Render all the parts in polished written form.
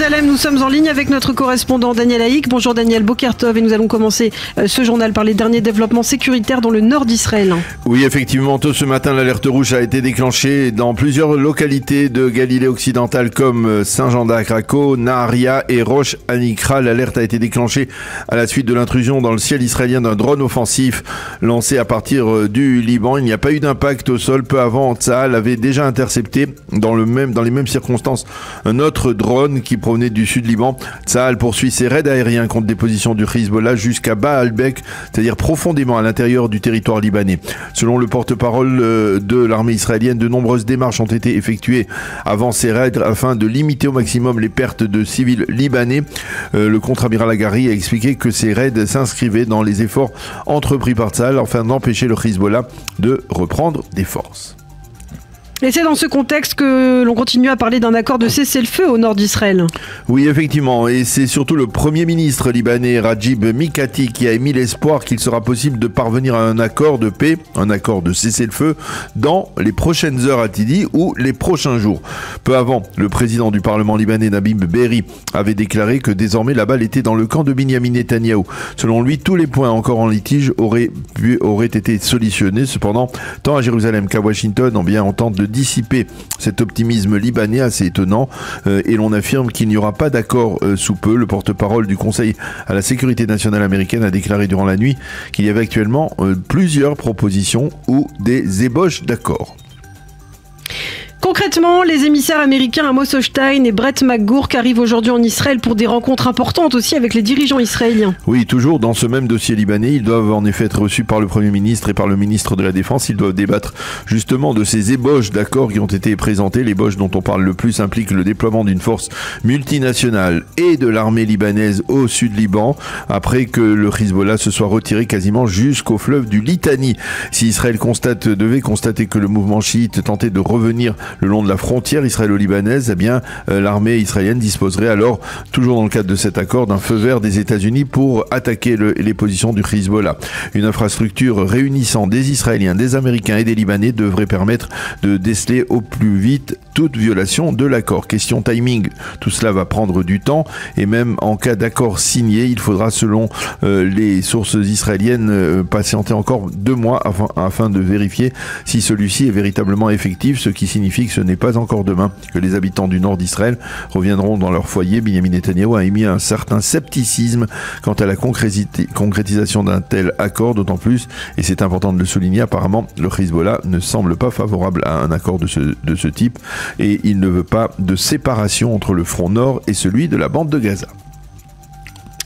Jérusalem, nous sommes en ligne avec notre correspondant Daniel Haïk. Bonjour Daniel, Boker Tov, et nous allons commencer ce journal par les derniers développements sécuritaires dans le nord d'Israël. Oui, effectivement, tôt ce matin, l'alerte rouge a été déclenchée dans plusieurs localités de Galilée occidentale comme Saint-Jean-d'Acraco, Naharia et Rosh Hanikra. L'alerte a été déclenchée à la suite de l'intrusion dans le ciel israélien d'un drone offensif lancé à partir du Liban. Il n'y a pas eu d'impact au sol. Peu avant, Tsahal avait déjà intercepté dans les mêmes circonstances un autre drone qui provenait du sud Liban. Tsahal poursuit ses raids aériens contre des positions du Hezbollah jusqu'à Baalbek, c'est-à-dire profondément à l'intérieur du territoire libanais. Selon le porte-parole de l'armée israélienne, de nombreuses démarches ont été effectuées avant ces raids afin de limiter au maximum les pertes de civils libanais. Le contre-amiral Agari a expliqué que ces raids s'inscrivaient dans les efforts entrepris par Tsahal afin d'empêcher le Hezbollah de reprendre des forces. Et c'est dans ce contexte que l'on continue à parler d'un accord de cessez-le-feu au nord d'Israël. Oui, effectivement, et c'est surtout le Premier ministre libanais Rajib Mikati qui a émis l'espoir qu'il sera possible de parvenir à un accord de paix, un accord de cessez-le-feu, dans les prochaines heures, a-t-il dit, ou les prochains jours. Peu avant, le président du Parlement libanais Nabib Berri avait déclaré que désormais la balle était dans le camp de Binyamin Netanyahou. Selon lui, tous les points encore en litige auraient été solutionnés. Cependant, tant à Jérusalem qu'à Washington, on bien entend de dissiper cet optimisme libanais assez étonnant et l'on affirme qu'il n'y aura pas d'accord sous peu. Le porte-parole du Conseil à la sécurité nationale américaine a déclaré durant la nuit qu'il y avait actuellement plusieurs propositions ou des ébauches d'accords. Concrètement, les émissaires américains Amos Hochstein et Brett McGurk arrivent aujourd'hui en Israël pour des rencontres importantes aussi avec les dirigeants israéliens. Oui, toujours dans ce même dossier libanais, ils doivent en effet être reçus par le Premier ministre et par le ministre de la Défense. Ils doivent débattre justement de ces ébauches d'accords qui ont été présentés. L'ébauche dont on parle le plus implique le déploiement d'une force multinationale et de l'armée libanaise au sud Liban, après que le Hezbollah se soit retiré quasiment jusqu'au fleuve du Litani. Si Israël devait constater que le mouvement chiite tentait de revenir le long de la frontière israélo-libanaise, eh bien, l'armée israélienne disposerait alors, toujours dans le cadre de cet accord, d'un feu vert des États-Unis pour attaquer les positions du Hezbollah. Une infrastructure réunissant des Israéliens, des Américains et des Libanais devrait permettre de déceler au plus vite toute violation de l'accord. Question timing, tout cela va prendre du temps et même en cas d'accord signé, il faudra, selon les sources israéliennes, patienter encore 2 mois afin de vérifier si celui-ci est véritablement effectif, ce qui signifie que ce n'est pas encore demain que les habitants du nord d'Israël reviendront dans leur foyer. Binyamin Netanyahou a émis un certain scepticisme quant à la concrétisation d'un tel accord, d'autant plus, et c'est important de le souligner, apparemment le Hezbollah ne semble pas favorable à un accord de ce type et il ne veut pas de séparation entre le front nord et celui de la bande de Gaza.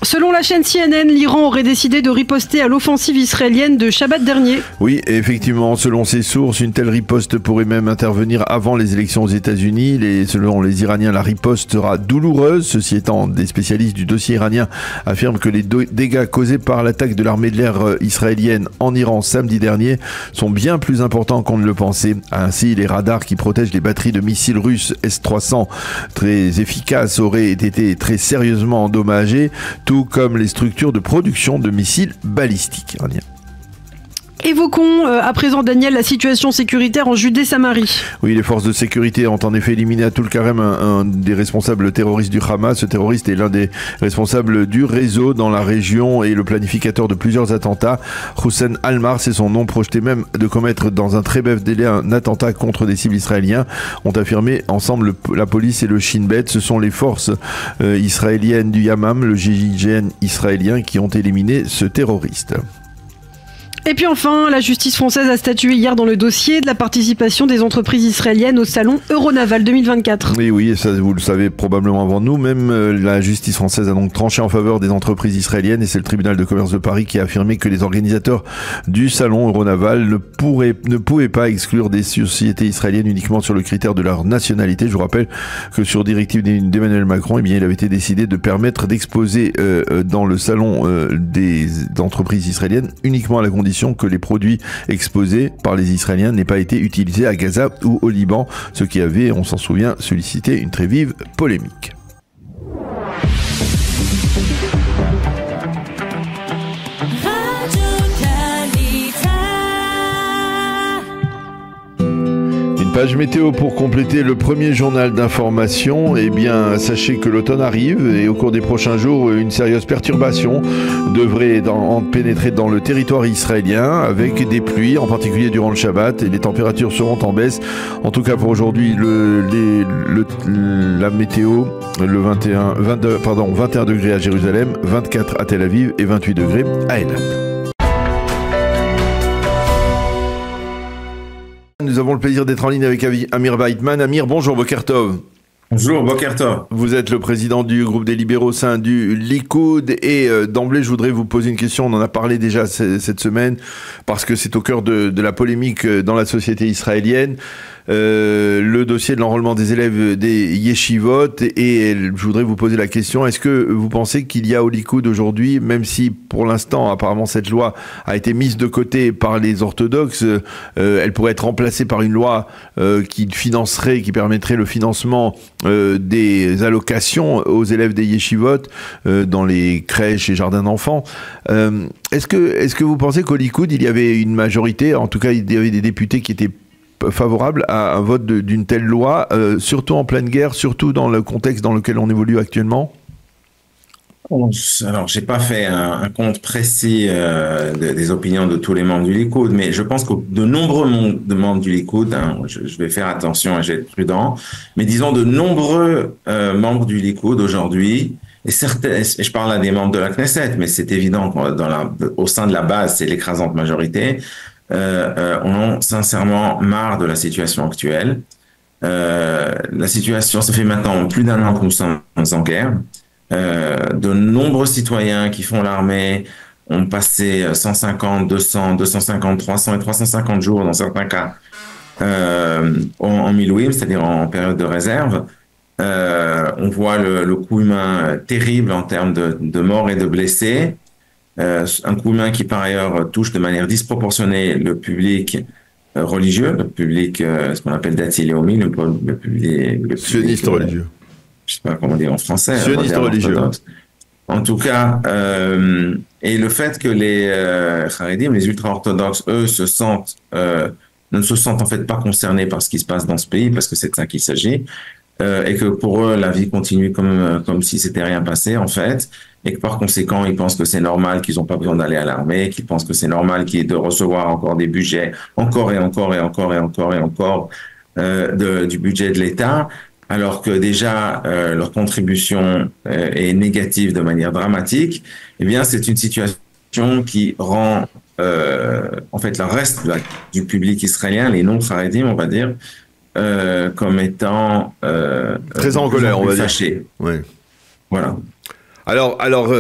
Selon la chaîne CNN, l'Iran aurait décidé de riposter à l'offensive israélienne de Shabbat dernier. Oui, effectivement, selon ces sources, une telle riposte pourrait même intervenir avant les élections aux États-Unis. Selon les Iraniens, la riposte sera douloureuse. Ceci étant, des spécialistes du dossier iranien affirment que les dégâts causés par l'attaque de l'armée de l'air israélienne en Iran samedi dernier sont bien plus importants qu'on ne le pensait. Ainsi, les radars qui protègent les batteries de missiles russes S-300 très efficaces auraient été très sérieusement endommagés, tout comme les structures de production de missiles balistiques iraniens. Évoquons à présent, Daniel, la situation sécuritaire en Judée-Samarie. Oui, les forces de sécurité ont en effet éliminé à Toul-Karem un des responsables terroristes du Hamas. Ce terroriste est l'un des responsables du réseau dans la région et le planificateur de plusieurs attentats. Hussein Almar, c'est son nom, projeté même de commettre dans un très bref délai un attentat contre des cibles israéliens, ont affirmé ensemble la police et le Shin Bet. Ce sont les forces israéliennes du Yamam, le GIGN israélien, qui ont éliminé ce terroriste. Et puis enfin, la justice française a statué hier dans le dossier de la participation des entreprises israéliennes au salon Euronaval 2024. Oui, et ça vous le savez probablement avant nous, même la justice française a donc tranché en faveur des entreprises israéliennes et c'est le tribunal de commerce de Paris qui a affirmé que les organisateurs du salon Euronaval ne pouvaient pas exclure des sociétés israéliennes uniquement sur le critère de leur nationalité. Je vous rappelle que sur directive d'Emmanuel Macron, eh bien, il avait été décidé de permettre d'exposer dans le salon des entreprises israéliennes uniquement à la condition que les produits exposés par les Israéliens n'aient pas été utilisés à Gaza ou au Liban, ce qui avait, on s'en souvient, suscité une très vive polémique. Page météo pour compléter le premier journal d'information. Eh bien, sachez que l'automne arrive et au cours des prochains jours, une sérieuse perturbation devrait pénétrer dans le territoire israélien avec des pluies, en particulier durant le Shabbat, et les températures seront en baisse. En tout cas, pour aujourd'hui, la météo, le 21 degrés à Jérusalem, 24 à Tel Aviv et 28 degrés à Eilat. Nous avons le plaisir d'être en ligne avec Amir Weitman. Amir, bonjour, Boker Tov. Bonjour, Boker Tov. Vous êtes le président du groupe des libéraux au sein du Likoud et d'emblée, je voudrais vous poser une question. On en a parlé déjà cette semaine parce que c'est au cœur de la polémique dans la société israélienne. Le dossier de l'enrôlement des élèves des yeshivot et je voudrais vous poser la question, est-ce que vous pensez qu'il y a au Likoud aujourd'hui, même si pour l'instant apparemment cette loi a été mise de côté par les orthodoxes, elle pourrait être remplacée par une loi qui permettrait le financement des allocations aux élèves des yeshivot dans les crèches et jardins d'enfants. Est-ce que vous pensez qu'au Likoud il y avait une majorité, en tout cas il y avait des députés qui étaient favorable à un vote d'une telle loi, surtout en pleine guerre, surtout dans le contexte dans lequel on évolue actuellement? Alors, j'ai pas fait un compte précis des opinions de tous les membres du Likoud, mais je pense que de nombreux membres du Likoud, je vais faire attention et je vais être prudent, mais disons de nombreux membres du Likoud aujourd'hui, et je parle à des membres de la Knesset, mais c'est évident au sein de la base, c'est l'écrasante majorité, ont sincèrement marre de la situation actuelle. La situation, ça fait maintenant plus d'un an que nous sommes en guerre. De nombreux citoyens qui font l'armée ont passé 150, 200, 250, 300 et 350 jours dans certains cas en milouim, c'est-à-dire en période de réserve. On voit le coût humain terrible en termes de morts et de blessés. Un coût humain qui par ailleurs touche de manière disproportionnée le public religieux, le public, ce qu'on appelle Dati Leomi, le public sioniste religieux. Je sais pas comment dire en français. Sioniste religieux. En tout cas, et le fait que les Haredim, les ultra-orthodoxes, eux, ne se sentent en fait pas concernés par ce qui se passe dans ce pays, parce que c'est de ça qu'il s'agit, et que pour eux, la vie continue comme si c'était rien passé, en fait, et que par conséquent, ils pensent que c'est normal qu'ils n'ont pas besoin d'aller à l'armée, qu'ils pensent que c'est normal de recevoir encore des budgets, encore et encore et encore et encore et encore du budget de l'État, alors que déjà leur contribution est négative de manière dramatique. Eh bien, c'est une situation qui rend en fait le reste du public israélien, les non-Haredim, on va dire, comme étant très en colère, on va dire. Fâchés. Oui. Voilà. Alors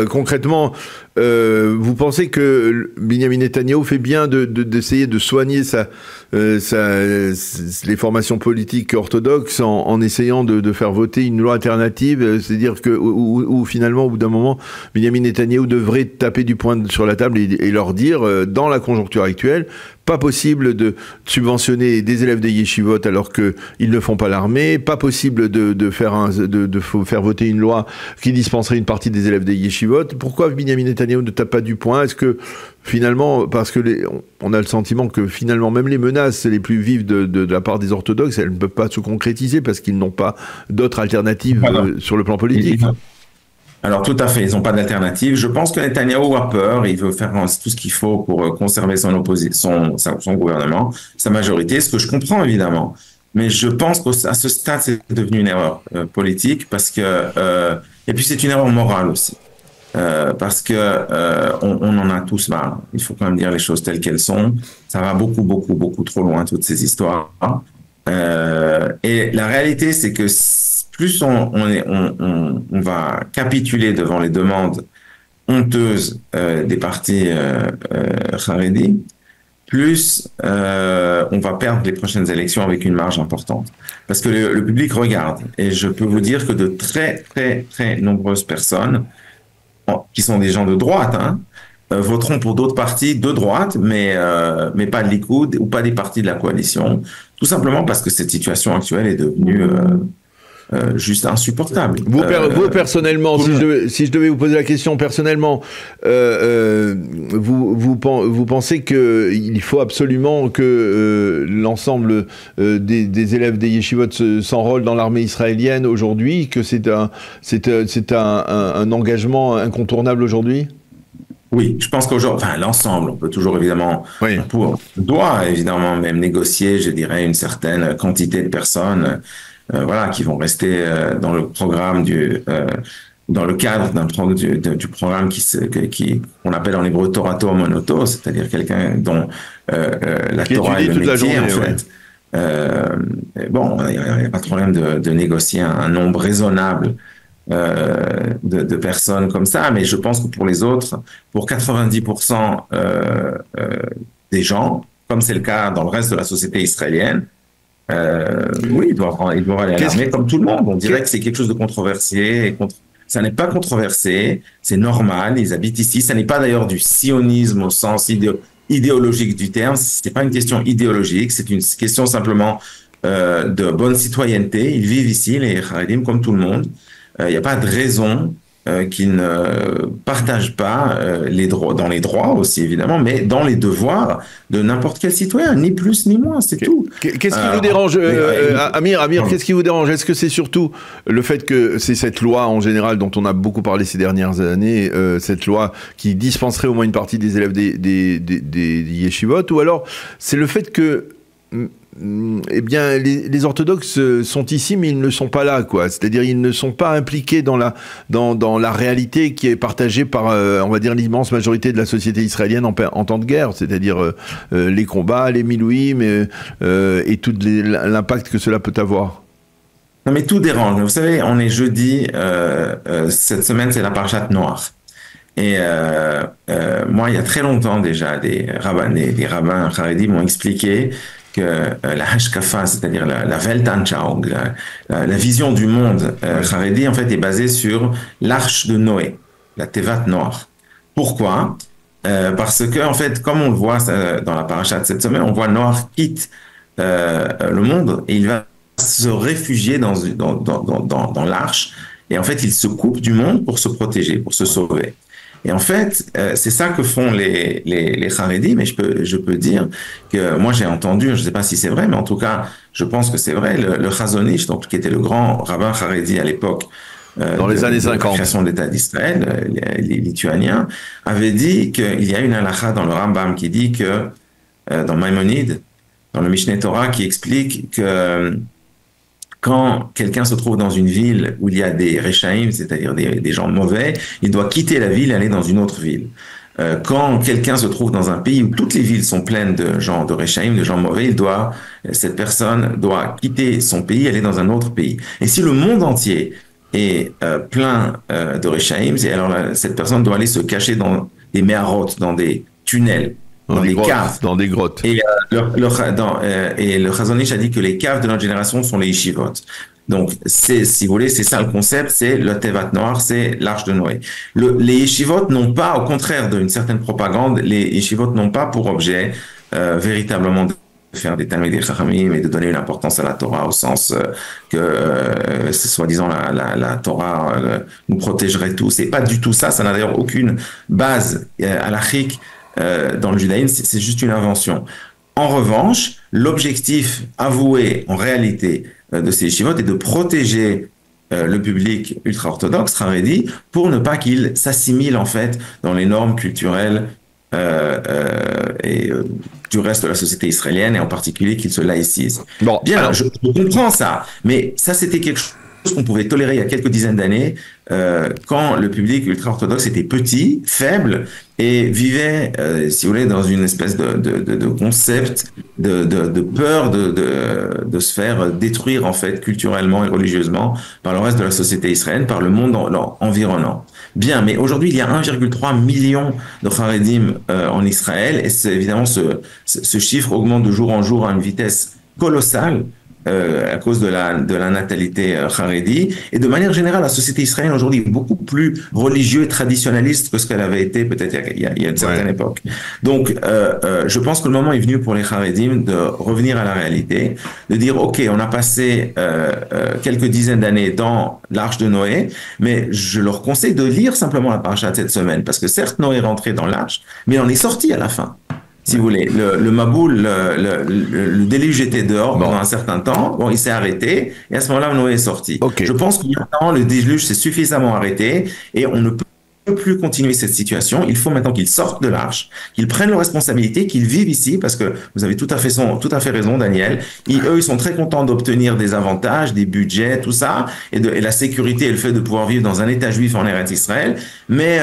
concrètement, vous pensez que Benjamin Netanyahou fait bien d'essayer de soigner les formations politiques orthodoxes en essayant de faire voter une loi alternative, c'est-à-dire que où finalement au bout d'un moment Benjamin Netanyahou devrait taper du poing sur la table et leur dire dans la conjoncture actuelle, pas possible de subventionner des élèves des yeshivot alors qu'ils ne font pas l'armée, pas possible de faire voter une loi qui dispenserait une partie des élèves des yeshivot. Pourquoi Benjamin Netanyahou ne tape pas du poing? Est-ce que finalement, parce que on a le sentiment que finalement même les menaces les plus vives de la part des orthodoxes, elles ne peuvent pas se concrétiser parce qu'ils n'ont pas d'autres alternatives sur le plan politique. Alors tout à fait, ils n'ont pas d'alternative. Je pense que Netanyahou a peur, il veut faire tout ce qu'il faut pour conserver son gouvernement, sa majorité, ce que je comprends évidemment. Mais je pense qu'à ce stade, c'est devenu une erreur politique parce que et puis c'est une erreur morale aussi. Parce que on en a tous marre. Il faut quand même dire les choses telles qu'elles sont. Ça va beaucoup trop loin, toutes ces histoires. Et la réalité, c'est que plus on va capituler devant les demandes honteuses des partis Haredi, plus on va perdre les prochaines élections avec une marge importante. Parce que le public regarde. Et je peux vous dire que de très nombreuses personnes qui sont des gens de droite, voteront pour d'autres partis de droite, mais pas de Likoud ou pas des partis de la coalition, tout simplement parce que cette situation actuelle est devenue juste insupportable. Vous personnellement, si je devais vous poser la question personnellement, vous pensez qu'il faut absolument que l'ensemble des élèves des yeshivot s'enrôlent dans l'armée israélienne aujourd'hui, que c'est un engagement incontournable aujourd'hui? Oui, je pense qu'aujourd'hui, enfin, l'ensemble, on peut toujours évidemment, on doit évidemment même négocier, je dirais, une certaine quantité de personnes, voilà, qui vont rester dans le programme dans le cadre du programme qu'on appelle en hébreu Torato Monoto, c'est-à-dire quelqu'un dont la Torah est le métier, en fait. Bon, il n'y a pas de problème de négocier un nombre raisonnable de personnes comme ça, mais je pense que pour les autres, pour 90% des gens, comme c'est le cas dans le reste de la société israélienne, oui, ils doivent aller à l'armée comme tout le monde. On dirait que c'est quelque chose de controversé. Ça n'est pas controversé, c'est normal, ils habitent ici. Ça n'est pas d'ailleurs du sionisme au sens idéologique du terme, c'est pas une question idéologique, c'est une question simplement de bonne citoyenneté. Ils vivent ici, les Haredim, comme tout le monde. Il n'y a pas de raison qu'ils ne partagent pas les droits, dans les droits aussi évidemment, mais dans les devoirs de n'importe quel citoyen, ni plus ni moins, c'est tout. Qu'est-ce qui vous dérange, Amir, qu'est-ce qui vous dérange? Est-ce que c'est surtout le fait que c'est cette loi en général dont on a beaucoup parlé ces dernières années, cette loi qui dispenserait au moins une partie des élèves des yeshivot, ou alors c'est le fait que eh bien, les orthodoxes sont ici, mais ils ne sont pas là, quoi. C'est-à-dire, ils ne sont pas impliqués dans la réalité qui est partagée par, on va dire, l'immense majorité de la société israélienne en temps de guerre. C'est-à-dire les combats, les milouïm et tout l'impact que cela peut avoir. Non, mais tout dérange. Vous savez, on est jeudi. Cette semaine, c'est la parashat Noach. Et moi, il y a très longtemps déjà, des rabbins Haredim m'ont expliqué que la hashkafa, c'est-à-dire la Weltanschauung, la vision du monde Haredi, en fait, est basée sur l'arche de Noé, la Tevat Noach. Pourquoi? Parce que, en fait, comme on le voit dans la paracha de cette semaine, on voit Noach quitte le monde et il va se réfugier dans l'arche. Et en fait, il se coupe du monde pour se protéger, pour se sauver. Et en fait, c'est ça que font les Haredim, mais je peux dire que moi j'ai entendu, je ne sais pas si c'est vrai, mais en tout cas, je pense que c'est vrai, le Chazon Ish, donc, qui était le grand rabbin Haredi à l'époque, dans les années 50, la création de l'État d'Israël, les Lituaniens, avait dit qu'il y a une halakha dans le Rambam qui dit que, dans Maïmonide, dans le Mishneh Torah, qui explique que quand quelqu'un se trouve dans une ville où il y a des Rechaim, c'est-à-dire des gens mauvais, il doit quitter la ville et aller dans une autre ville. Quand quelqu'un se trouve dans un pays où toutes les villes sont pleines de gens de Rechaim, de gens mauvais, cette personne doit quitter son pays et aller dans un autre pays. Et si le monde entier est plein de Rechaim, alors cette personne doit aller se cacher dans des meharot, dans des tunnels, dans des caves, dans des grottes. Et le Chazon Ish a dit que les caves de notre génération sont les yeshivot. Donc, si vous voulez, c'est ça le concept, c'est le Tevat Noach, c'est l'arche de Noé. Les yeshivot n'ont pas, au contraire d'une certaine propagande, les yeshivot n'ont pas pour objet véritablement de faire des Talmidei Chachamim et de donner une importance à la Torah au sens que soi-disant la Torah nous protégerait tous. C'est pas du tout ça, ça n'a d'ailleurs aucune base halachique dans le judaïsme, c'est juste une invention. En revanche, l'objectif avoué en réalité de ces yeshivot est de protéger le public ultra-orthodoxe, Haredi, pour ne pas qu'il s'assimile en fait dans les normes culturelles du reste de la société israélienne et en particulier qu'il se laïcise. Bon, bien, alors, je comprends ça, mais ça c'était quelque chose qu'on pouvait tolérer il y a quelques dizaines d'années quand le public ultra-orthodoxe était petit, faible et vivait, si vous voulez, dans une espèce de concept de peur de se faire détruire en fait culturellement et religieusement par le reste de la société israélienne, par le monde environnant. Bien, mais aujourd'hui il y a 1,3 million de Haredim en Israël et évidemment ce chiffre augmente de jour en jour à une vitesse colossale. à cause de la natalité Haredi. Et de manière générale, la société israélienne aujourd'hui est beaucoup plus religieuse et traditionnaliste que ce qu'elle avait été peut-être il y a une certaine époque. Donc, je pense que le moment est venu pour les Haredim de revenir à la réalité, de dire, OK, on a passé quelques dizaines d'années dans l'arche de Noé, mais je leur conseille de lire simplement la paracha de cette semaine, parce que certes, Noé est rentré dans l'arche, mais on est sorti à la fin. Si vous voulez, le Maboul, le déluge était dehors pendant un certain temps. Bon, il s'est arrêté et à ce moment-là, Noé est sorti. Okay. Je pense que maintenant, le déluge s'est suffisamment arrêté et on ne peut plus continuer cette situation. Il faut maintenant qu'ils sortent de l'arche, qu'ils prennent leurs responsabilités, qu'ils vivent ici, parce que vous avez tout à fait raison, Daniel. Eux, ils sont très contents d'obtenir des avantages, des budgets, tout ça, et la sécurité et le fait de pouvoir vivre dans un État juif en Eretz Israël, mais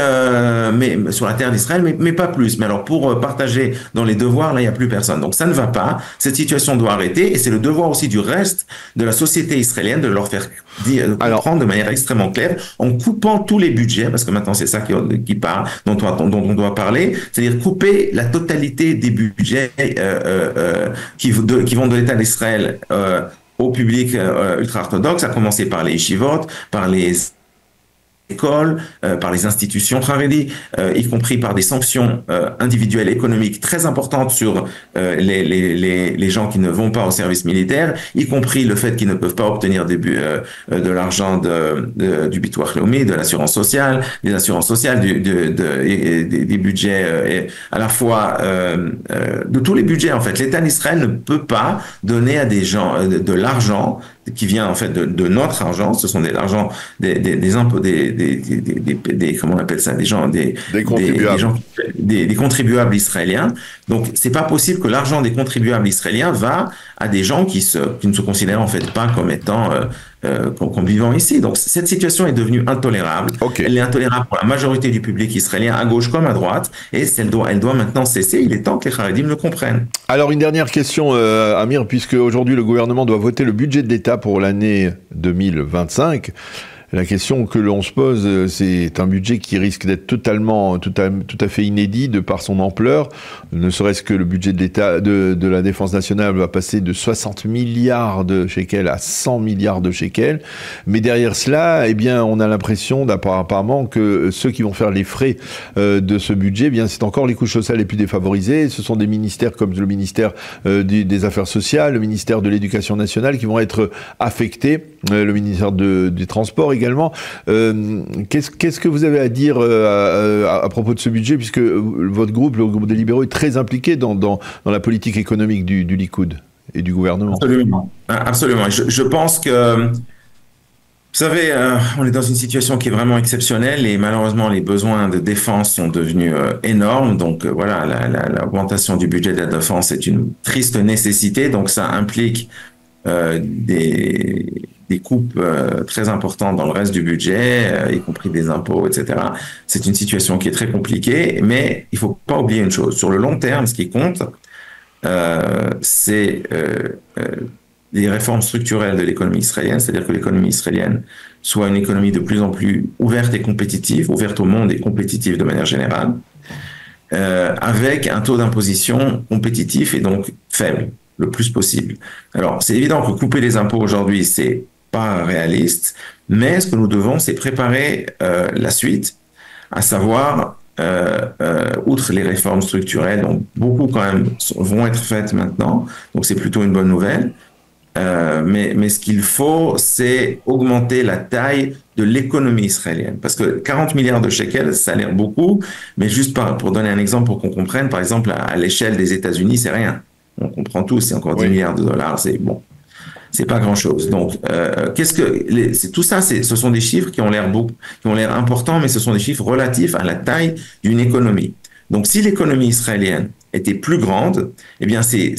sur la terre d'Israël, mais pas plus. Mais alors, pour partager dans les devoirs, là, il n'y a plus personne. Donc, ça ne va pas. Cette situation doit arrêter, et c'est le devoir aussi du reste de la société israélienne de leur faire comprendre de manière extrêmement claire, en coupant tous les budgets, parce que maintenant, c'est ça qui parle, dont on doit parler, c'est-à-dire couper la totalité des budgets qui vont de l'État d'Israël au public ultra-orthodoxe, à commencer par les yeshivot, par les écoles, par les institutions Haredi, y compris par des sanctions individuelles économiques très importantes sur les gens qui ne vont pas au service militaire, y compris le fait qu'ils ne peuvent pas obtenir de l'argent du Bitoach Leumi, de l'assurance sociale, des assurances sociales, des budgets à la fois de tous les budgets en fait. L'État d'Israël ne peut pas donner à des gens de l'argent qui vient en fait de notre argent. Ce sont des argent des impôts, comment on appelle ça, des contribuables israéliens. Donc c'est pas possible que l'argent des contribuables israéliens va à des gens qui ne se considèrent en fait pas comme étant comme vivant ici. Donc cette situation est devenue intolérable. Okay. Elle est intolérable pour la majorité du public israélien, à gauche comme à droite, et elle doit maintenant cesser. Il est temps que les Haredim le comprennent. Alors une dernière question, Amir, puisque aujourd'hui le gouvernement doit voter le budget de l'État pour l'année 2025. La question que l'on se pose, c'est un budget qui risque d'être tout à fait inédit de par son ampleur. Ne serait-ce que le budget de l'État, de la Défense nationale va passer de 60 milliards de shekels à 100 milliards de shekels. Mais derrière cela, eh bien, on a l'impression, apparemment, que ceux qui vont faire les frais de ce budget, eh bien, c'est encore les couches sociales les plus défavorisées. Ce sont des ministères comme le ministère des Affaires sociales, le ministère de l'Éducation nationale qui vont être affectés, le ministère des Transports également. Qu'est-ce que vous avez à dire à propos de ce budget, puisque votre groupe, le groupe des libéraux, est très impliqué dans la politique économique du Likoud et du gouvernement? Absolument. Absolument. Je pense que, vous savez, on est dans une situation qui est vraiment exceptionnelle et malheureusement les besoins de défense sont devenus énormes. Donc voilà, l'augmentation du budget de la défense est une triste nécessité. Donc ça implique des coupes très importantes dans le reste du budget, y compris des impôts, etc. C'est une situation qui est très compliquée, mais il faut pas oublier une chose. Sur le long terme, ce qui compte, c'est les réformes structurelles de l'économie israélienne, c'est-à-dire que l'économie israélienne soit une économie de plus en plus ouverte et compétitive, ouverte au monde et compétitive de manière générale, avec un taux d'imposition compétitif et donc faible, le plus possible. Alors, c'est évident que couper les impôts aujourd'hui, c'est pas réaliste, mais ce que nous devons, c'est préparer la suite, à savoir, outre les réformes structurelles, donc beaucoup quand même vont être faites maintenant, donc c'est plutôt une bonne nouvelle, mais ce qu'il faut, c'est augmenter la taille de l'économie israélienne, parce que 40 milliards de shekels, ça a l'air beaucoup, mais juste pour donner un exemple pour qu'on comprenne, par exemple, à l'échelle des États-Unis, c'est rien. On comprend tous, c'est encore 10 milliards de dollars, c'est bon. C'est pas grand-chose. Donc, tout ça, ce sont des chiffres qui ont l'air importants, mais ce sont des chiffres relatifs à la taille d'une économie. Donc, si l'économie israélienne était plus grande, eh bien, ces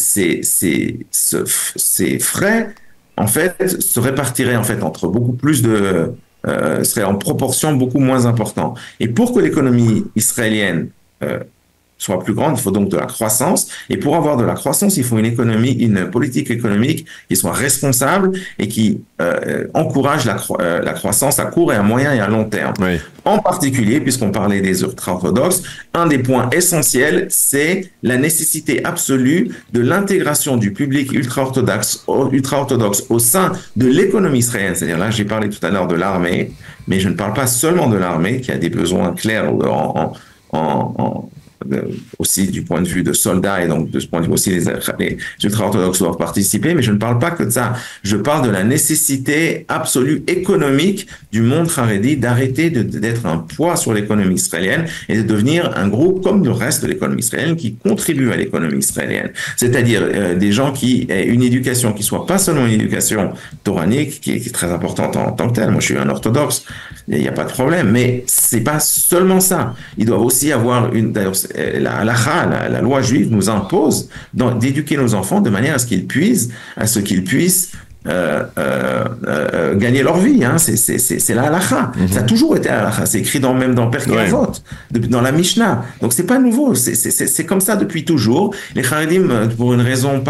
frais, en fait, se répartiraient en fait entre beaucoup plus seraient en proportion beaucoup moins important. Et pour que l'économie israélienne soit plus grande, il faut donc de la croissance. Et pour avoir de la croissance, il faut une politique économique qui soit responsable et qui encourage la croissance à court et à moyen et à long terme. Oui. En particulier, puisqu'on parlait des ultra-orthodoxes, un des points essentiels, c'est la nécessité absolue de l'intégration du public ultra-orthodoxe au sein de l'économie israélienne. C'est-à-dire, là, j'ai parlé tout à l'heure de l'armée, mais je ne parle pas seulement de l'armée, qui a des besoins clairs aussi du point de vue de soldats, et donc de ce point de vue aussi les ultra-orthodoxes doivent participer, mais je ne parle pas que de ça. Je parle de la nécessité absolue économique du monde haredi d'arrêter d'être un poids sur l'économie israélienne et de devenir un groupe comme le reste de l'économie israélienne qui contribue à l'économie israélienne. C'est-à-dire des gens qui aient une éducation qui soit pas seulement une éducation toranique, qui est très importante en tant que telle. Moi, je suis un orthodoxe, il n'y a pas de problème, mais c'est pas seulement ça. Ils doivent aussi avoir d'ailleurs, la halakha, la loi juive nous impose d'éduquer nos enfants de manière à ce qu'ils puissent gagner leur vie, hein. C'est la halakha. Ça a toujours été la halakha. C'est écrit même dans Perkei Avot, dans la Mishnah. Donc c'est pas nouveau. C'est comme ça depuis toujours. Les Haredim, pour des raisons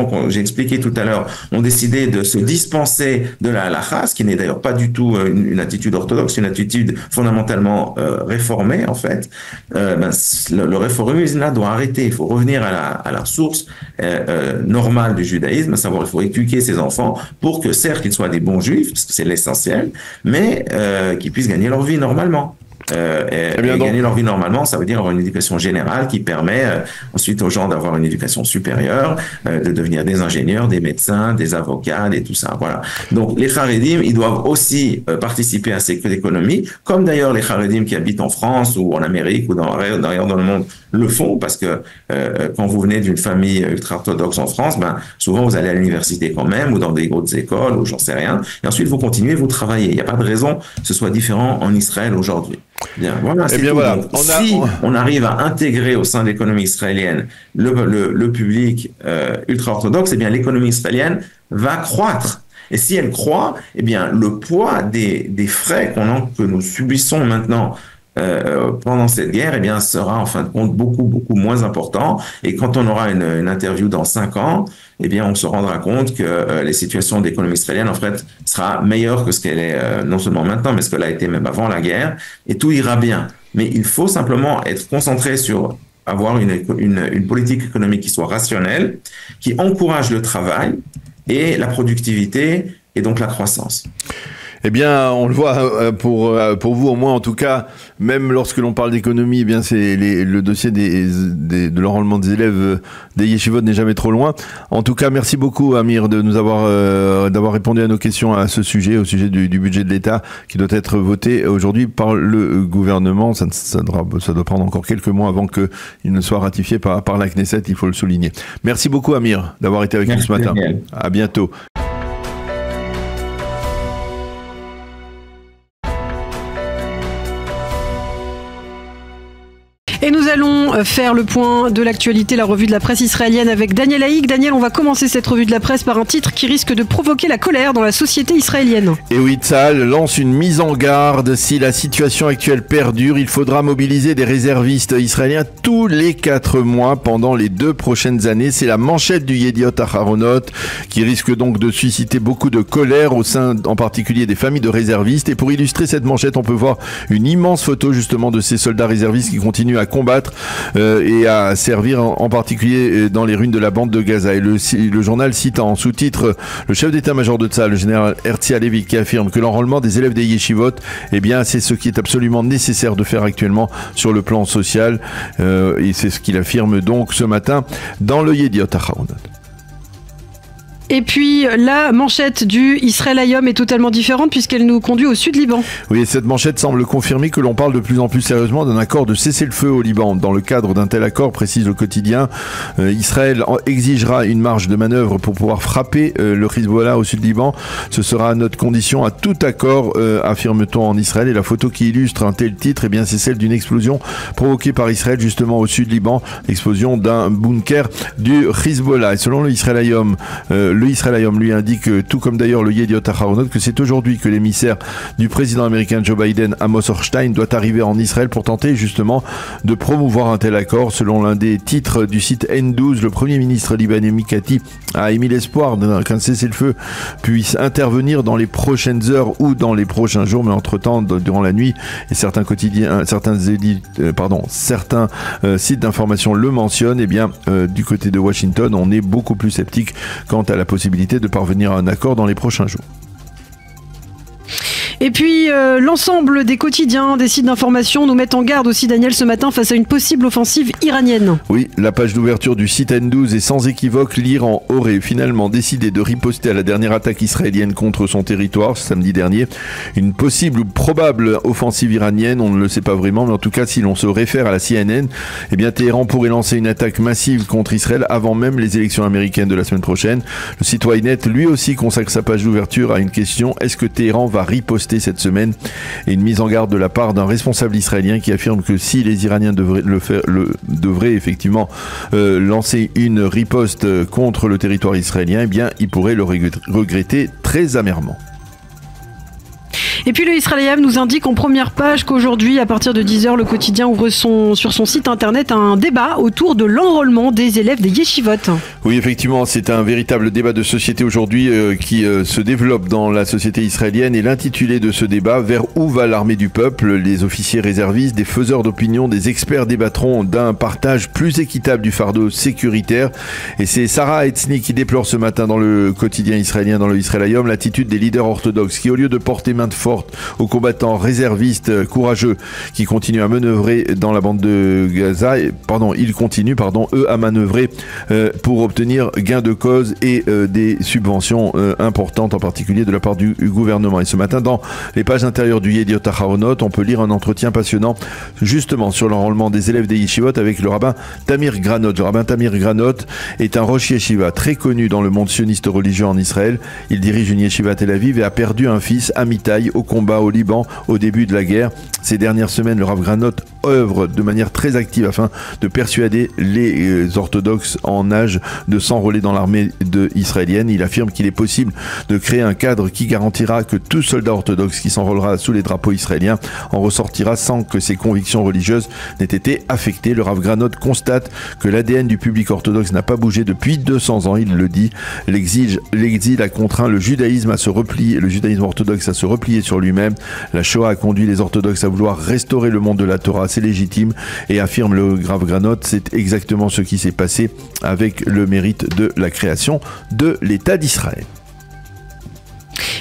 que j'ai expliquées tout à l'heure, ont décidé de se dispenser de la halakha, ce qui n'est d'ailleurs pas du tout une attitude orthodoxe, une attitude fondamentalement réformée en fait. Le réformisme là doit arrêter. Il faut revenir à la source normale du judaïsme, à savoir il faut éduquer ses enfants pour que certes qu'ils soient des bons juifs, parce que c'est l'essentiel, mais qu'ils puissent gagner leur vie normalement. Gagner leur vie normalement, ça veut dire avoir une éducation générale qui permet ensuite aux gens d'avoir une éducation supérieure, de devenir des ingénieurs, des médecins, des avocats, et tout ça. Voilà. Donc les Haredim, ils doivent aussi participer à cette économie, comme d'ailleurs les Haredim qui habitent en France ou en Amérique ou d'ailleurs dans le monde le font, parce que quand vous venez d'une famille ultra-orthodoxe en France, souvent vous allez à l'université quand même, ou dans des hautes écoles, ou j'en sais rien, et ensuite vous continuez, vous travaillez. Il n'y a pas de raison que ce soit différent en Israël aujourd'hui. Bien, voilà, c'est tout. Voilà. Donc, on arrive à intégrer au sein de l'économie israélienne le public ultra-orthodoxe, eh bien l'économie israélienne va croître. Et si elle croît, eh bien le poids des frais que nous subissons maintenant pendant cette guerre, eh bien, sera en fin de compte beaucoup moins important. Et quand on aura une interview dans 5 ans, eh bien, on se rendra compte que les situations d'économie israélienne, en fait, sera meilleure que ce qu'elle est non seulement maintenant, mais ce qu'elle a été même avant la guerre. Et tout ira bien. Mais il faut simplement être concentré sur avoir une politique économique qui soit rationnelle, qui encourage le travail et la productivité et donc la croissance. Eh bien, on le voit pour vous au moins, en tout cas, même lorsque l'on parle d'économie, eh bien c'est le dossier de l'enrôlement des élèves des yeshivot n'est jamais trop loin. En tout cas, merci beaucoup Amir de nous d'avoir répondu à nos questions à ce sujet, au sujet du budget de l'État qui doit être voté aujourd'hui par le gouvernement. Ça doit prendre encore quelques mois avant qu'il ne soit ratifié par la Knesset, il faut le souligner. Merci beaucoup Amir d'avoir été avec nous ce matin. À bientôt. Et nous allons faire le point de l'actualité, la revue de la presse israélienne avec Daniel Haïk. Daniel, on va commencer cette revue de la presse par un titre qui risque de provoquer la colère dans la société israélienne. Et oui, Tzahal lance une mise en garde. Si la situation actuelle perdure, il faudra mobiliser des réservistes israéliens tous les 4 mois pendant les 2 prochaines années. C'est la manchette du Yediot Aharonot qui risque donc de susciter beaucoup de colère au sein en particulier des familles de réservistes. Et pour illustrer cette manchette, on peut voir une immense photo justement de ces soldats réservistes qui continuent à combattre et à servir en particulier dans les ruines de la bande de Gaza. Et le journal cite en sous-titre le chef d'état-major de Tzahal, le général Herzi Halevi, qui affirme que l'enrôlement des élèves des yeshivot, eh bien, c'est ce qui est absolument nécessaire de faire actuellement sur le plan social. Et c'est ce qu'il affirme donc ce matin dans le Yediot Aharonot. Et puis la manchette du Israël Hayom est totalement différente puisqu'elle nous conduit au sud Liban. Oui, cette manchette semble confirmer que l'on parle de plus en plus sérieusement d'un accord de cessez-le-feu au Liban. Dans le cadre d'un tel accord, précise le quotidien, Israël exigera une marge de manœuvre pour pouvoir frapper le Hezbollah au sud Liban. Ce sera notre condition à tout accord, affirme-t-on en Israël. Et la photo qui illustre un tel titre, eh bien, c'est celle d'une explosion provoquée par Israël justement au sud Liban, l'explosion d'un bunker du Hezbollah. Et selon le Israël Hayom, le Israel Hayom lui indique, tout comme d'ailleurs le Yediot Aharonot, que c'est aujourd'hui que l'émissaire du président américain Joe Biden, Amos Hochstein, doit arriver en Israël pour tenter justement de promouvoir un tel accord. Selon l'un des titres du site N12, le premier ministre libanais Mikati a émis l'espoir qu'un cessez-le-feu puisse intervenir dans les prochaines heures ou dans les prochains jours, mais entre-temps, durant la nuit, et certains sites d'information le mentionnent, eh bien, du côté de Washington, on est beaucoup plus sceptique quant à la possibilité de parvenir à un accord dans les prochains jours. Et puis, l'ensemble des quotidiens, des sites d'information nous mettent en garde aussi, Daniel, ce matin, face à une possible offensive iranienne. Oui, la page d'ouverture du site N12 est sans équivoque. L'Iran aurait finalement décidé de riposter à la dernière attaque israélienne contre son territoire, samedi dernier. Une possible ou probable offensive iranienne, on ne le sait pas vraiment, mais en tout cas, si l'on se réfère à la CNN, eh bien, Téhéran pourrait lancer une attaque massive contre Israël avant même les élections américaines de la semaine prochaine. Le site Ynet, lui aussi, consacre sa page d'ouverture à une question: est-ce que Téhéran va riposter cette semaine? Et une mise en garde de la part d'un responsable israélien qui affirme que si les Iraniens devraient effectivement lancer une riposte contre le territoire israélien, eh bien, ils pourraient le regretter très amèrement. Et puis le Israël Hayom nous indique en première page qu'aujourd'hui, à partir de 10h, le quotidien ouvre sur son site internet un débat autour de l'enrôlement des élèves des yeshivot. Oui, effectivement, c'est un véritable débat de société aujourd'hui qui se développe dans la société israélienne, et l'intitulé de ce débat: vers où va l'armée du peuple? Les officiers réservistes, des faiseurs d'opinion, des experts débattront d'un partage plus équitable du fardeau sécuritaire. Et c'est Sarah Etzny qui déplore ce matin dans le quotidien israélien, dans le Israël Hayom, l'attitude des leaders orthodoxes qui, au lieu de porter main de force aux combattants réservistes courageux qui continuent à manœuvrer dans la bande de Gaza, ils continuent, eux, à manœuvrer pour obtenir gain de cause et des subventions importantes, en particulier de la part du gouvernement. Et ce matin, dans les pages intérieures du Yediot Aharonot, on peut lire un entretien passionnant justement sur l'enrôlement des élèves des yeshivot avec le rabbin Tamir Granot. Le rabbin Tamir Granot est un rosh yeshiva très connu dans le monde sioniste religieux en Israël. Il dirige une yeshiva à Tel Aviv et a perdu un fils, Amitai, au combat au Liban au début de la guerre. Ces dernières semaines, le Rav Granot œuvre de manière très active afin de persuader les orthodoxes en âge de s'enrôler dans l'armée israélienne. Il affirme qu'il est possible de créer un cadre qui garantira que tout soldat orthodoxe qui s'enrôlera sous les drapeaux israéliens en ressortira sans que ses convictions religieuses n'aient été affectées. Le Rav Granot constate que l'ADN du public orthodoxe n'a pas bougé depuis 200 ans, il le dit. L'exil a contraint le judaïsme orthodoxe à se replier sur lui-même. La Shoah a conduit les orthodoxes à vouloir restaurer le monde de la Torah, c'est légitime, et affirme le Rav Granot, c'est exactement ce qui s'est passé avec le mérite de la création de l'État d'Israël.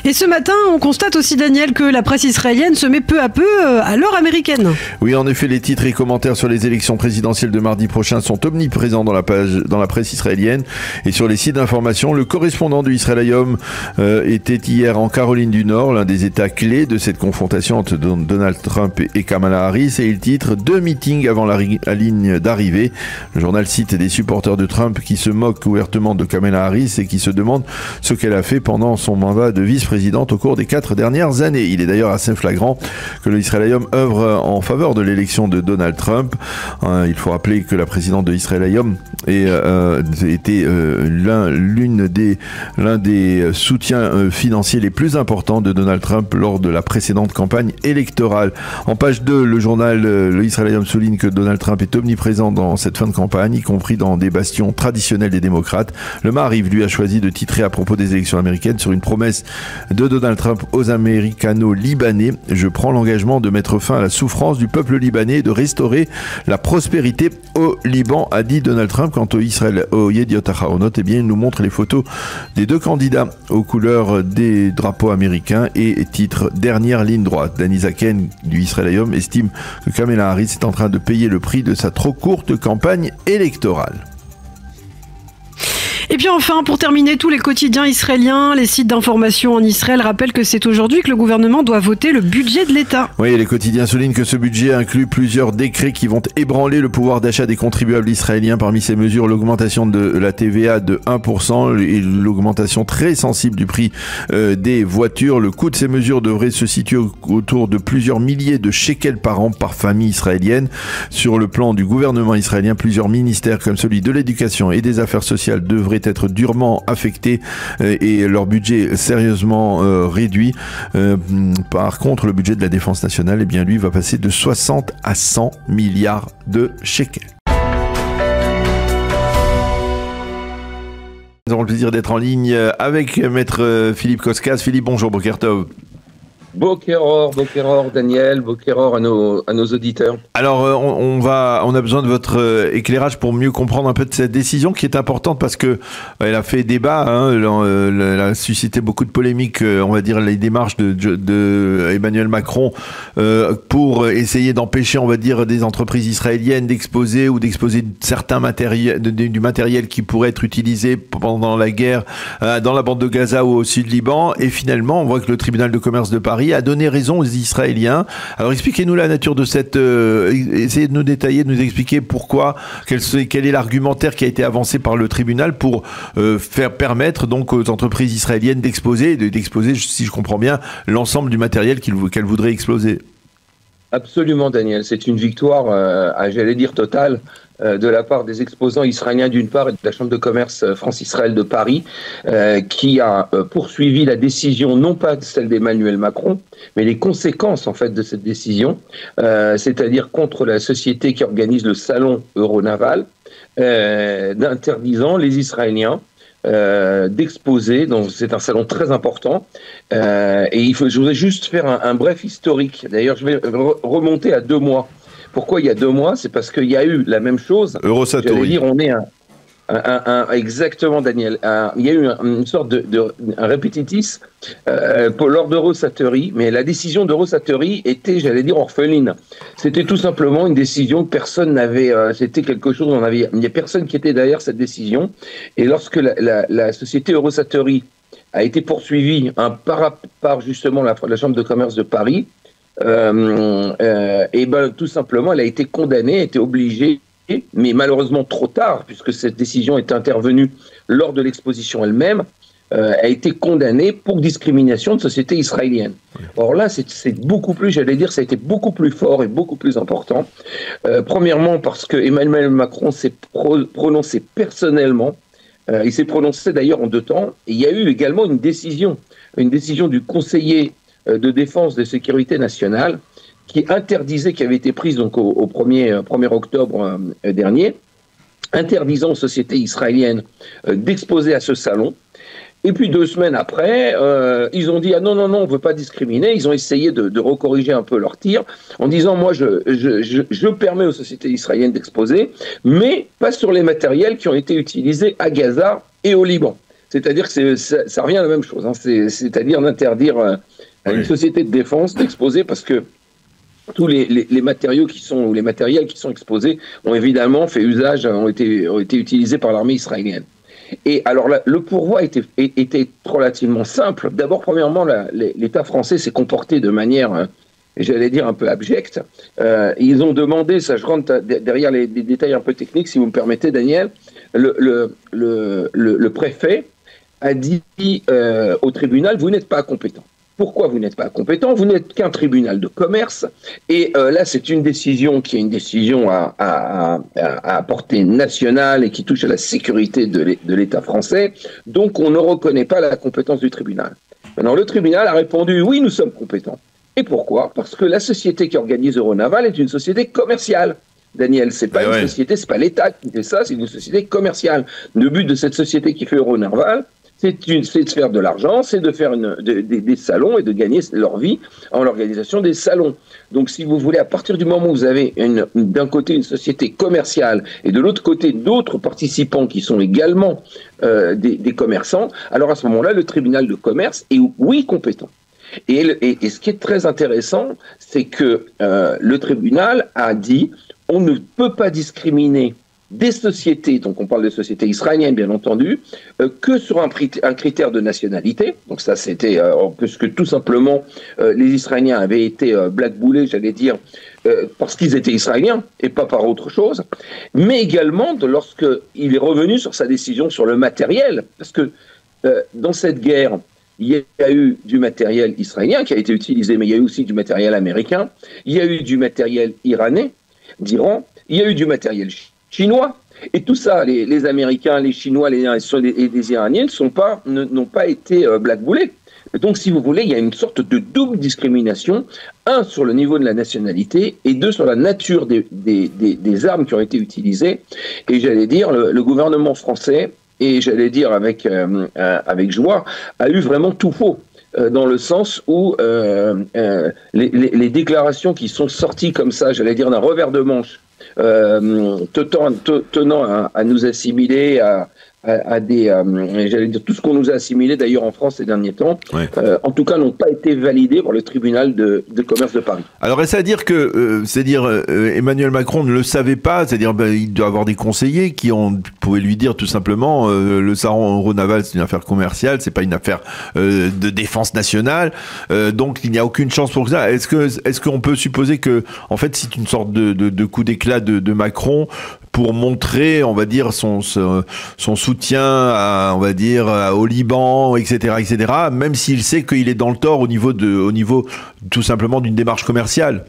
Et ce matin, on constate aussi, Daniel, que la presse israélienne se met peu à peu à l'heure américaine. Oui, en effet, les titres et commentaires sur les élections présidentielles de mardi prochain sont omniprésents dans la presse israélienne et sur les sites d'information. Le correspondant du Israël Hayom était hier en Caroline du Nord, l'un des états clés de cette confrontation entre Donald Trump et Kamala Harris, et il titre: 2 meetings avant la ligne d'arrivée. Le journal cite des supporters de Trump qui se moquent ouvertement de Kamala Harris et qui se demandent ce qu'elle a fait pendant son mandat de vice-présidente au cours des 4 dernières années. Il est d'ailleurs assez flagrant que le Israël Hayom œuvre en faveur de l'élection de Donald Trump. Il faut rappeler que la présidente de Israël Hayom était l'un des soutiens financiers les plus importants de Donald Trump lors de la précédente campagne électorale. En page 2, le journal le Israël Hayom souligne que Donald Trump est omniprésent dans cette fin de campagne, y compris dans des bastions traditionnels des démocrates. Le Maariv, lui, a choisi de titrer à propos des élections américaines sur une promesse de Donald Trump aux Américano-Libanais: je prends l'engagement de mettre fin à la souffrance du peuple libanais et de restaurer la prospérité au Liban, a dit Donald Trump. Quant au Yediot Aharonot, eh bien, il nous montre les photos des 2 candidats aux couleurs des drapeaux américains et titre: dernière ligne droite. Danny Zaken du Israël Hayom estime que Kamala Harris est en train de payer le prix de sa trop courte campagne électorale. Et puis enfin, pour terminer, tous les quotidiens israéliens, les sites d'information en Israël rappellent que c'est aujourd'hui que le gouvernement doit voter le budget de l'État. Oui, les quotidiens soulignent que ce budget inclut plusieurs décrets qui vont ébranler le pouvoir d'achat des contribuables israéliens. Parmi ces mesures, l'augmentation de la TVA de 1% et l'augmentation très sensible du prix des voitures. Le coût de ces mesures devrait se situer autour de plusieurs milliers de shekels par an par famille israélienne. Sur le plan du gouvernement israélien, plusieurs ministères comme celui de l'éducation et des affaires sociales devraient être durement affectés et leur budget sérieusement réduit. Par contre, le budget de la défense nationale, eh bien, lui, va passer de 60 à 100 milliards de shekels. Nous aurons le plaisir d'être en ligne avec maître Philippe Koskas. Philippe, bonjour, Boker Tov. Boker-Or, Daniel, Boker-Or à nos auditeurs. Alors, on a besoin de votre éclairage pour mieux comprendre un peu de cette décision qui est importante parce que elle a fait débat, elle a suscité beaucoup de polémiques, on va dire les démarches de Emmanuel Macron pour essayer d'empêcher, on va dire, des entreprises israéliennes d'exposer certains matériels, du matériel qui pourrait être utilisé pendant la guerre dans la bande de Gaza ou au sud Liban. Et finalement, on voit que le tribunal de commerce de Paris a donné raison aux Israéliens. Alors expliquez-nous la nature de cette... essayez de nous détailler, de nous expliquer pourquoi, quel est l'argumentaire qui a été avancé par le tribunal pour faire permettre donc aux entreprises israéliennes d'exposer, si je comprends bien, l'ensemble du matériel qu'elles voudraient exposer. Absolument, Daniel. C'est une victoire, j'allais dire totale, de la part des exposants israéliens d'une part et de la Chambre de commerce France-Israël de Paris, qui a poursuivi la décision, non pas celle d'Emmanuel Macron, mais les conséquences en fait de cette décision, c'est-à-dire contre la société qui organise le salon Euronaval, d'interdisant les Israéliens d'exposer. Donc c'est un salon très important et je voudrais juste faire un bref historique. D'ailleurs, je vais remonter à 2 mois. Pourquoi il y a 2 mois? C'est parce qu'il y a eu la même chose. Eurosatory. J'allais dire, on est exactement, Daniel. Il y a eu une sorte de répétitis lors d'Eurosatory, mais la décision d'Eurosatory était, j'allais dire, orpheline. C'était tout simplement une décision que personne n'avait. C'était quelque chose. Il n'y a personne qui était derrière cette décision. Et lorsque la société Eurosatory a été poursuivie par justement la Chambre de commerce de Paris, et tout simplement, elle a été condamnée, a été obligée, mais malheureusement trop tard, puisque cette décision est intervenue lors de l'exposition elle-même, a été condamnée pour discrimination de société israélienne. Or là, c'est beaucoup plus, j'allais dire, ça a été beaucoup plus fort et beaucoup plus important. Premièrement, parce que Emmanuel Macron s'est prononcé personnellement. Il s'est prononcé d'ailleurs en 2 temps. Et il y a eu également une décision du conseiller de défense de sécurité nationale qui interdisait, qui avait été prise donc au 1er octobre dernier, interdisant aux sociétés israéliennes d'exposer à ce salon. Et puis 2 semaines après, ils ont dit « Ah non, on ne veut pas discriminer ». Ils ont essayé de recorriger un peu leur tir en disant « Moi, je permets aux sociétés israéliennes d'exposer, mais pas sur les matériels qui ont été utilisés à Gaza et au Liban ». C'est-à-dire que ça revient à la même chose. Hein. C'est-à-dire d'interdire à une société de défense d'exposer parce que tous les matériaux les matériels qui sont exposés ont évidemment fait usage, ont été utilisés par l'armée israélienne. Et alors le pourvoi était relativement simple. D'abord, premièrement, l'État français s'est comporté de manière, j'allais dire, un peu abjecte. Ils ont demandé, ça je rentre derrière les détails un peu techniques, si vous me permettez, Daniel, le préfet a dit au tribunal, vous n'êtes pas compétent. Pourquoi vous n'êtes pas compétent? Vous n'êtes qu'un tribunal de commerce. Et là, c'est une décision qui est une décision à portée nationale et qui touche à la sécurité de l'État français. Donc, on ne reconnaît pas la compétence du tribunal. Maintenant, le tribunal a répondu, oui, nous sommes compétents. Et pourquoi? Parce que la société qui organise Euronaval est une société commerciale. Daniel, c'est pas une société, c'est pas l'État qui fait ça, c'est une société commerciale. Le but de cette société qui fait Euronaval, c'est de faire de l'argent, c'est de faire des salons et de gagner leur vie en l'organisation des salons. Donc, si vous voulez, à partir du moment où vous avez d'un côté une société commerciale et de l'autre côté d'autres participants qui sont également des commerçants, alors à ce moment-là, le tribunal de commerce est, oui, compétent. Et ce qui est très intéressant, c'est que le tribunal a dit on ne peut pas discriminer des sociétés, donc on parle de sociétés israéliennes bien entendu, que sur un critère de nationalité. Donc ça c'était parce que tout simplement les Israéliens avaient été blackboulés, j'allais dire, parce qu'ils étaient Israéliens et pas par autre chose, mais également lorsqu'il est revenu sur sa décision sur le matériel, parce que dans cette guerre, il y a eu du matériel israélien qui a été utilisé, mais il y a eu aussi du matériel américain, il y a eu du matériel iranais, d'Iran, il y a eu du matériel chinois, Et tout ça, les Américains, les Chinois, les Iraniens n'ont pas été blackballés. Donc, si vous voulez, il y a une sorte de double discrimination, un sur le niveau de la nationalité et deux sur la nature des armes qui ont été utilisées. Et j'allais dire, le gouvernement français, et j'allais dire avec joie, a eu vraiment tout faux. Dans le sens où les déclarations qui sont sorties comme ça, j'allais dire d'un revers de manche, tenant à nous assimiler j'allais dire tout ce qu'on nous a assimilé d'ailleurs en France ces derniers temps, ouais. En tout cas n'ont pas été validés par le tribunal de commerce de Paris. Alors est-ce à dire que Emmanuel Macron ne le savait pas, c'est-à-dire il doit avoir des conseillers qui pouvaient lui dire tout simplement le saron Euronaval c'est une affaire commerciale, c'est pas une affaire de défense nationale, donc il n'y a aucune chance pour ça. Est-ce qu'on peut supposer que en fait c'est une sorte de coup d'éclat de Macron pour montrer, on va dire, son soutien, on va dire, au Liban, etc., même s'il sait qu'il est dans le tort au niveau tout simplement d'une démarche commerciale?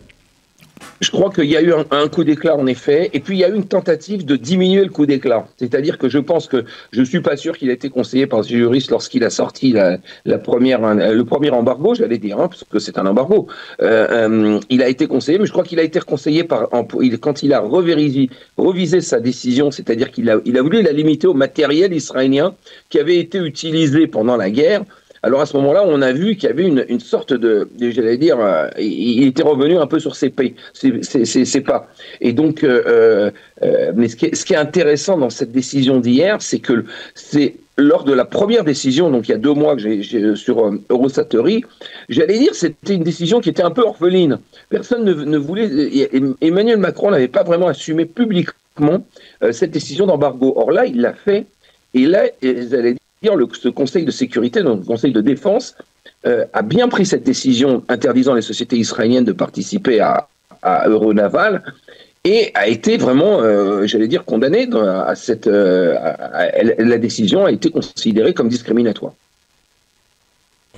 Je crois qu'il y a eu un coup d'éclat en effet, et puis il y a eu une tentative de diminuer le coup d'éclat. C'est-à-dire que je pense que je suis pas sûr qu'il a été conseillé par ce juriste lorsqu'il a sorti le premier embargo, j'allais dire, parce que c'est un embargo. Il a été conseillé, mais je crois qu'il a été reconseillé quand il a revisé sa décision, c'est-à-dire qu'il a voulu la limiter au matériel israélien qui avait été utilisé pendant la guerre. Alors à ce moment-là, on a vu qu'il y avait une sorte j'allais dire, il était revenu un peu sur ses pas. Et donc, mais ce qui est intéressant dans cette décision d'hier, c'est que c'est lors de la première décision, donc il y a 2 mois que j'ai sur Eurosatory, j'allais dire c'était une décision qui était un peu orpheline. Personne ne voulait. Emmanuel Macron n'avait pas vraiment assumé publiquement cette décision d'embargo. Or là, il l'a fait. Et là, j'allais dire, ce Conseil de sécurité, donc le Conseil de défense, a bien pris cette décision interdisant les sociétés israéliennes de participer à Euronaval et a été vraiment, j'allais dire, condamné à la décision a été considérée comme discriminatoire.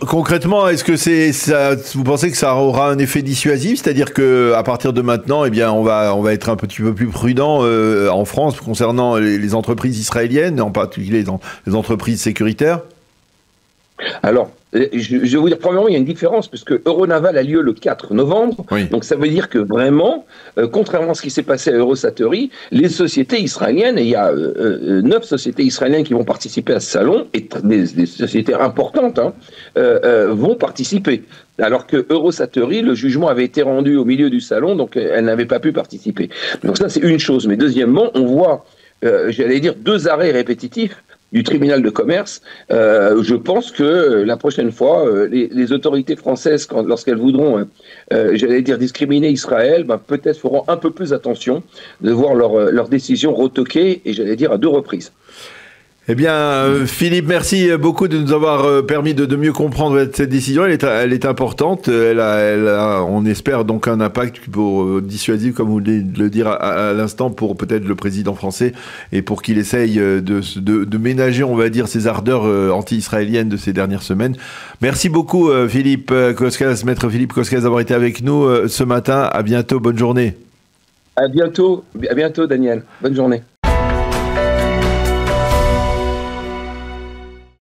Concrètement, est-ce que vous pensez que ça aura un effet dissuasif, c'est-à-dire que à partir de maintenant, eh bien, on va être un petit peu plus prudent en France concernant les entreprises israéliennes, en particulier les entreprises sécuritaires? Alors, je vais vous dire, premièrement, il y a une différence, puisque Euronaval a lieu le 4 novembre, oui. Donc ça veut dire que vraiment, contrairement à ce qui s'est passé à Eurosatory, les sociétés israéliennes, et il y a 9 sociétés israéliennes qui vont participer à ce salon, et des sociétés importantes vont participer. Alors que Eurosatory, le jugement avait été rendu au milieu du salon, donc elle n'avait pas pu participer. Donc ça, c'est une chose. Mais deuxièmement, on voit, j'allais dire, 2 arrêts répétitifs du tribunal de commerce. Je pense que la prochaine fois, les autorités françaises, lorsqu'elles voudront, j'allais dire, discriminer Israël, peut-être feront un peu plus attention de voir leurs décisions retoquées, et j'allais dire à 2 reprises. Eh bien, Philippe, merci beaucoup de nous avoir permis de mieux comprendre cette décision. Elle est importante. Elle a, on espère donc un impact dissuasif, comme vous venez de le dire à l'instant, pour peut-être le président français et pour qu'il essaye de ménager, on va dire, ses ardeurs anti-israéliennes de ces dernières semaines. Merci beaucoup, Philippe Koskas, maître Philippe Koskas, d'avoir été avec nous ce matin. À bientôt. Bonne journée. À bientôt, Daniel. Bonne journée.